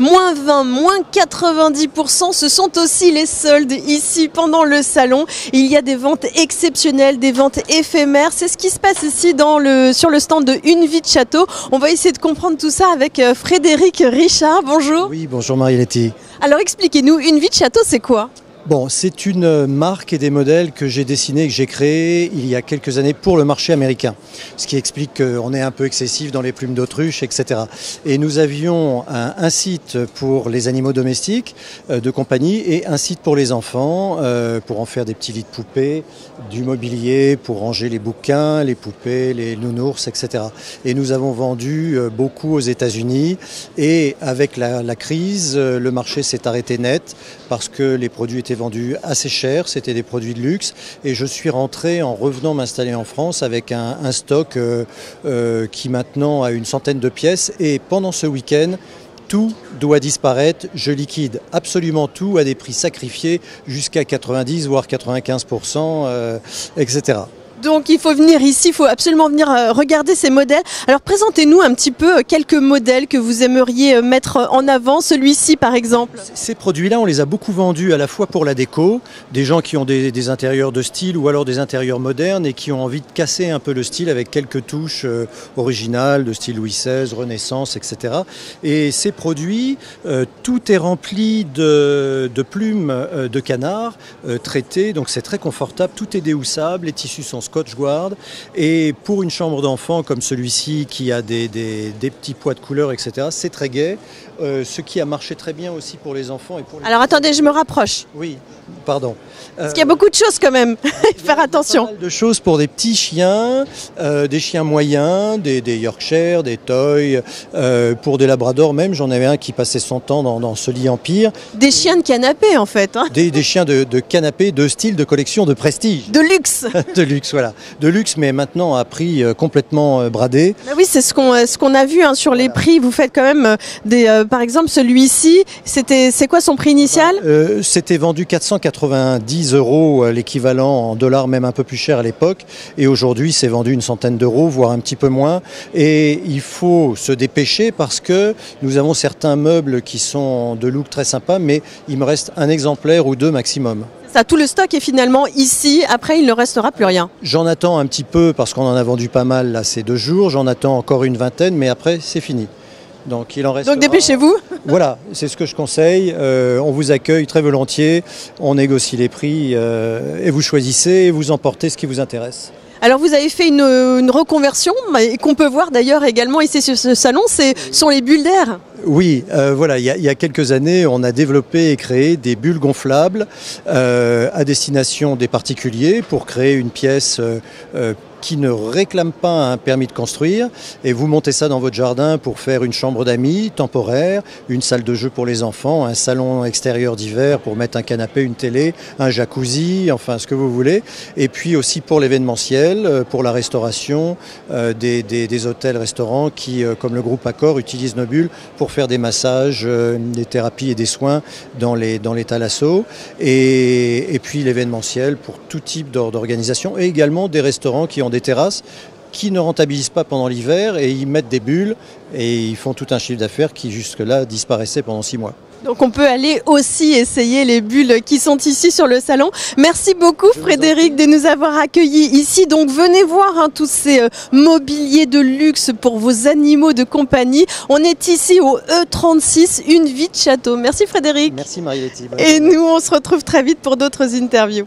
Moins 20, moins 90%, ce sont aussi les soldes ici pendant le salon. Il y a des ventes exceptionnelles, des ventes éphémères. C'est ce qui se passe ici sur le stand de Une Vie de Château. On va essayer de comprendre tout ça avec Frédéric Richard. Bonjour. Oui, bonjour Marie-Letty. Alors expliquez-nous, Une Vie de Château, c'est quoi ? Bon, c'est une marque et des modèles que j'ai dessinés et que j'ai créés il y a quelques années pour le marché américain. Ce qui explique qu'on est un peu excessif dans les plumes d'autruche, etc. Et nous avions un site pour les animaux domestiques de compagnie et un site pour les enfants, pour en faire des petits lits de poupées, du mobilier, pour ranger les bouquins, les poupées, les nounours, etc. Et nous avons vendu beaucoup aux États-Unis et avec la crise, le marché s'est arrêté net parce que les produits étaient vendus assez cher, c'était des produits de luxe et je suis rentré en revenant m'installer en France avec un stock qui maintenant a une centaine de pièces et pendant ce week-end, tout doit disparaître, je liquide absolument tout à des prix sacrifiés jusqu'à 90 voire 95%, etc. Donc il faut venir ici, il faut absolument venir regarder ces modèles. Alors présentez-nous un petit peu quelques modèles que vous aimeriez mettre en avant, celui-ci par exemple. Ces produits-là, on les a beaucoup vendus à la fois pour la déco, des gens qui ont des intérieurs de style ou alors des intérieurs modernes et qui ont envie de casser un peu le style avec quelques touches originales de style Louis XVI, Renaissance, etc. Et ces produits, tout est rempli de plumes de canard traitées, donc c'est très confortable, tout est déhoussable, les tissus sont Scotch Guard et pour une chambre d'enfant comme celui-ci qui a des petits pois de couleurs, etc., c'est très gai. Ce qui a marché très bien aussi pour les enfants. Et pour les Alors attendez, je me rapproche. Oui, pardon. Parce qu'il y a beaucoup de choses quand même, faire attention. Il y a pas mal de choses pour des petits chiens, des chiens moyens, des Yorkshire, des Toy, pour des Labradors même. J'en avais un qui passait son temps dans ce lit Empire. Des chiens de canapé en fait. Hein. Des chiens de canapé, de style, de collection, de prestige. De luxe. De luxe, voilà. De luxe, mais maintenant à prix complètement bradé. Ben oui, c'est ce qu'on a vu hein, sur les prix. Vous faites quand même par exemple celui-ci, c'est quoi son prix initial ? C'était vendu 490 € l'équivalent en dollars, même un peu plus cher à l'époque. Et aujourd'hui, c'est vendu une centaine d'euros, voire un petit peu moins. Et il faut se dépêcher parce que nous avons certains meubles qui sont de look très sympa, mais il me reste un exemplaire ou deux maximum. Ça, tout le stock est finalement ici, après il ne restera plus rien. J'en attends un petit peu parce qu'on en a vendu pas mal là ces 2 jours, j'en attends encore une vingtaine, mais après c'est fini. Donc il en restera. Donc dépêchez-vous. Voilà, c'est ce que je conseille. On vous accueille très volontiers, on négocie les prix et vous choisissez et vous emportez ce qui vous intéresse. Alors vous avez fait une reconversion qu'on peut voir d'ailleurs également ici sur ce salon, sont les bulles d'air. Oui, voilà, il y a quelques années, on a développé et créé des bulles gonflables à destination des particuliers pour créer une pièce qui ne réclame pas un permis de construire et vous montez ça dans votre jardin pour faire une chambre d'amis temporaire, une salle de jeu pour les enfants, un salon extérieur d'hiver pour mettre un canapé, une télé, un jacuzzi, enfin ce que vous voulez. Et puis aussi pour l'événementiel, pour la restauration, des hôtels-restaurants qui, comme le groupe Accor, utilisent nos bulles pour faire des massages, des thérapies et des soins dans les thalassos. Et puis l'événementiel pour tout type d'organisation et également des restaurants qui ont des terrasses qui ne rentabilisent pas pendant l'hiver et ils mettent des bulles et ils font tout un chiffre d'affaires qui jusque-là disparaissait pendant 6 mois. Donc on peut aller aussi essayer les bulles qui sont ici sur le salon. Merci beaucoup Frédéric de nous avoir accueillis ici. Donc venez voir hein, tous ces mobiliers de luxe pour vos animaux de compagnie. On est ici au E36, Une Vie de Château. Merci Frédéric. Merci Marie-Letty. Et nous on se retrouve très vite pour d'autres interviews.